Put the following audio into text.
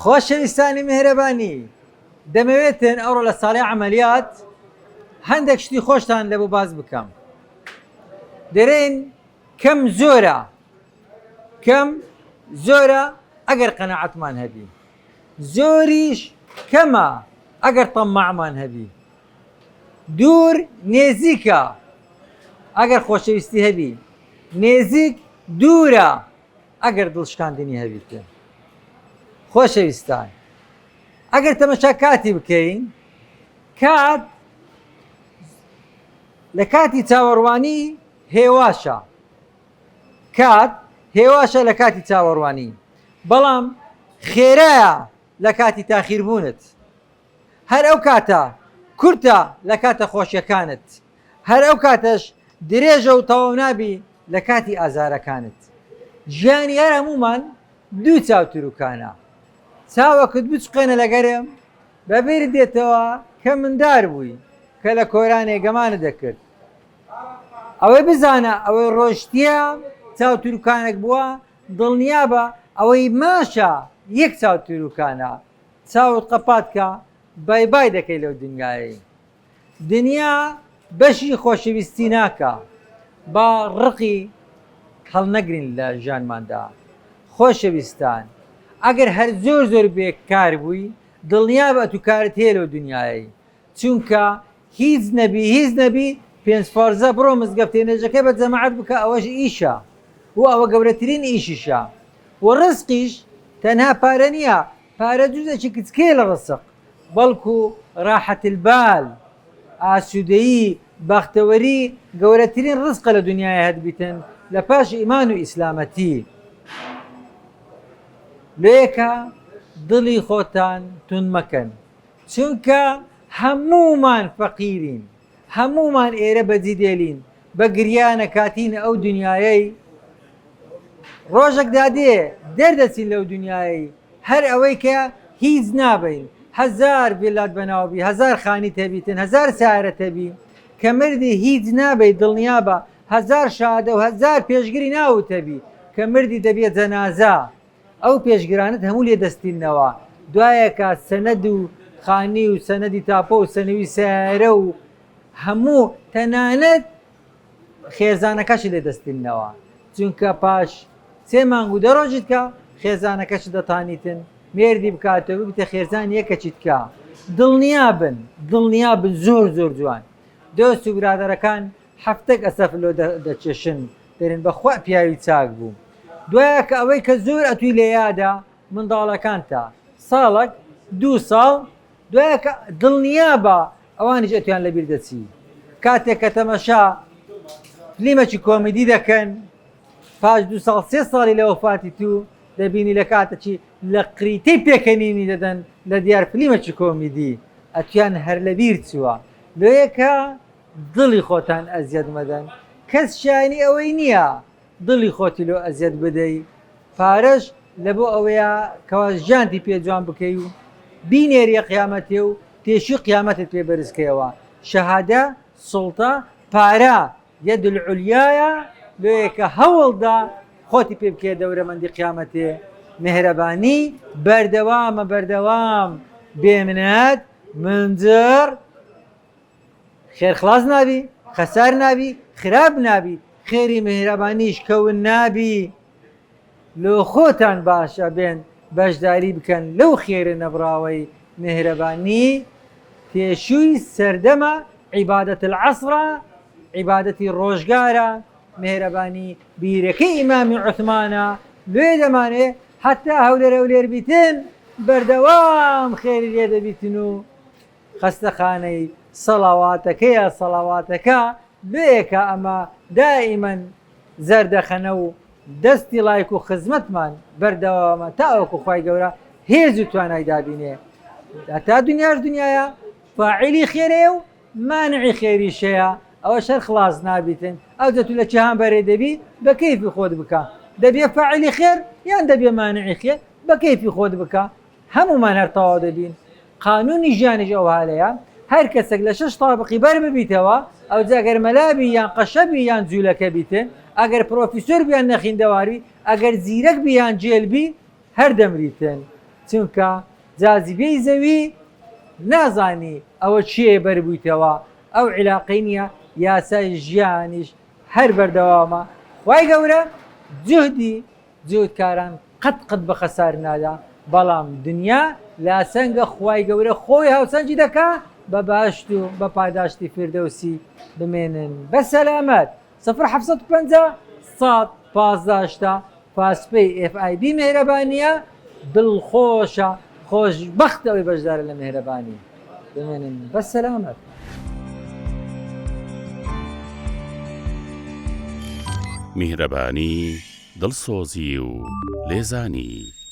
خۆشەویستانی میهرەبانی دەمەوێتن ئەوڕۆ لە ساڵی عملیات هەندێک شتی خۆشتان لەبوو باز بکەم. دەرێن کەم زۆرە ئەگەر قەناعەتمان هەبی، زۆریش کەمە ئەگەر تەماعمان هەبی. دوور نێزیکە ئەگەر خۆشەویستی هەبی، نێزیک دوورە ئەگەر دڵشکاندنی هەبیتن. خۆشەویستان، ئەگەر تەمەشا کاتی بکەین، کات لە کاتی چاوەڕوانی هێواشە، کات هێواشە لە کاتی چاوەڕوانی، بەڵام خێرایە لە کاتی تاخیربوونت. هەر ئەو کاتە کورتە لە کاتە خۆشیەکانت، هەر ئەو کاتەش درێژە و تەواو نابی لە کاتی ئازارەکانت. ژیانی هەر هەمومان دوو چاوتروکانە، چاوەکت بچقێنە لەگەرم بەبێر دێتەوە کە مندار بووی کە لە کۆرانێ گەمانە دەکرد. ئەوەی بزانە ئەوەی ڕۆشتیە چاوتروکانێک بووە، دڵنیا بە ئەوەی ماشە یەک چاوتروکانە. چاوت قەپاتکە بای بای دەکەی لەو دنیایی. دنیا بەشی خۆشەویستی ناکە، با ڕقی هەڵنەگرین لە ژیانماندا. خۆشەویستان، ئەگەر هەر زۆر بێکار بووی، دڵنیا بە تو کارت هەیە لەو دنیایی، چونکە هیچ نەبی پێنج فەرزە بڕۆ مزگەفتێ نوێژەکەی بە جەماعەت بکە، ئەوەش ئیشە و ئەوە گەورەترین ئیشیشە. و ڕزقیش تەنها پارە نییە، پارە جوزێکی کچکەیە لە ڕزق، بەڵکو ڕاحەت البال، ئاسوودەیی، بەختەوەری گەورەترین ڕزقە لە دنیای هەدبیتن لە پاش ئیمان و ئیسلامەتی. لێکە دڵی خۆتان تون مەکەن، چونکە هەمومان فەقیرین، هەمومان ئێرە بەجی دێلین، بە گریانە کاتین ئەو دنیایەی. ڕۆژێک دادێ دەردەچین لەو دنیایی، هەر ئەوەی کە هیچ نابین، هەزار ڤیلات بەناوبی، هەزار خانی تەبیتن، هەزار سیارەت هەبی، کە مردی هیچ نابێت دڵنیا بە هەزار شادە و هەزار پێشگری ناوت هەبی، کە مردی دەبێت جەنازە. ئەو پێشگرانت هەموو لێ دەستینەوە، دوایەکە سەنەد و خانی و سەنەدی تاپۆ و سەنەوی سیارە و هەموو تەنانەت خێزانەکەشی لێ دەستینەوە، چونکە پاش 3 مانگ و 10 ڕۆژیت کە خێزانەکەش دەتانیتن، مێردی بکاتەوە بتە خێزان یەکەچیت کە. دڵنیا بن زۆر جوان. دۆست و برادەرەکان هەفتەک ئەسەف لۆ دەچێشن، دەرێن بەخوا پیاوی چاک بوو. دوایەکە ئەوەی کە زۆر ئەتوی لێ یادە منداڵەکانتە، ساڵێک 2 ساڵ دوایەکە دڵنیا بە ئەوانیش ئەتویان لەبیر دەچی. کاتێک کە تەمەشا فلیمێکی کۆمیدی دەکەن، پاش 2 ساڵ 3 ساڵی لە وەفاتی تو دەبینی لە کاتەکی لە قریتەی پێکەنینی دەدەن لە دیار فلیمێکی کۆمیدی، ئەتویان هەر لەبیر چووە. لێیەکە دڵی خۆتان ئەزیەت مەدەن، کەس شایانی ئەوەی نییە دڵی خۆتی لۆ ئەزیەت بدەی. پارەش لە بۆ ئەوەیە کەوا ژیانتی پێ جوان بکەی و بینێریە قیامەتێ و تێشی قیامەتت پێ بەرزکەیەوە. شەهادە، سوڵتە، پارە یەد العولیایە، لێیەکە هەوڵدا خۆتی پێ بکەیە دەورەمەندی قیامەتێ. مهرەبانی بەردەوام بێمنەت منجر خێرخلاص نابی، خەسار نابی، خراپ نابی، خێری مهرەبانیش کەون نابی. لۆ خۆتان باشە بێن بەشداری بکەن لەو خێرە نەبراوەی مهرەبانی. پێشووی سەردەمە، عیبادەت العەسرە، عیبادەتی ڕۆژگارە. مهرەبانی بیرەکەی ئیمامی عوسمانە، لێ دەمانێ حتا هەولێر بیتن بەردەوام خێری لێ دەبیتن و خەستەخانەی سەڵاواتەکە لێیەکە ئەمە دائیمەن زەردەخەنە و دەستی لایک و خزمەتمان بەردەوامە تا ئەوکو خوای گەورە هێز و توانای دابینێ. تا دنیاش دنیاە فاعیلی خێرێ و مانعی خێریشەیە، ئەوە شەر خلاص نابیتن. ئەو دەتو لە جیهان بەرێ دەبی بە کەیفی خۆت بکە، دەبێ فاعیلی خێر یان دەبێ مانعی خێر، بە کەیفی خۆت بکە. هەمومان هەر تەواو دەبین. قانونی ژیانیش ئەو هەیە، هەر کەسێک لە 6 تابقی بەر ببیتەوە، ئەو جاگەر مەلابی یان قەشەبی یان جوولەکە بیتن، ئەگەر پرۆفیسۆر بیان نەخیندەواری، ئەگەر زیرەک بیان جێلبی، هەر دەمریتن. چونکە جاذبەی زەوی نازانی ئەوە چیە بەربوویتەوە ئەو عیلاقەی نییە یاسای ژیانیش هەر بەردەوامە خوای گەورە جهودکاران قەت بە خەسار نادا بەڵام دنیا لا سەنگە خوای گەورە خۆی هاوسەنجی دەکا بە باشت و بە پاداشتی فردەوسی بمێنن بە سەلامەت 0750 115 پاسپەی FIB مێرەبانیە دڵخۆشە خۆشبەختەوەی بەشدارە لە مێرەبانی بمێنن بە سەلامەت. میهرەبانی دڵسۆزی و لێزانی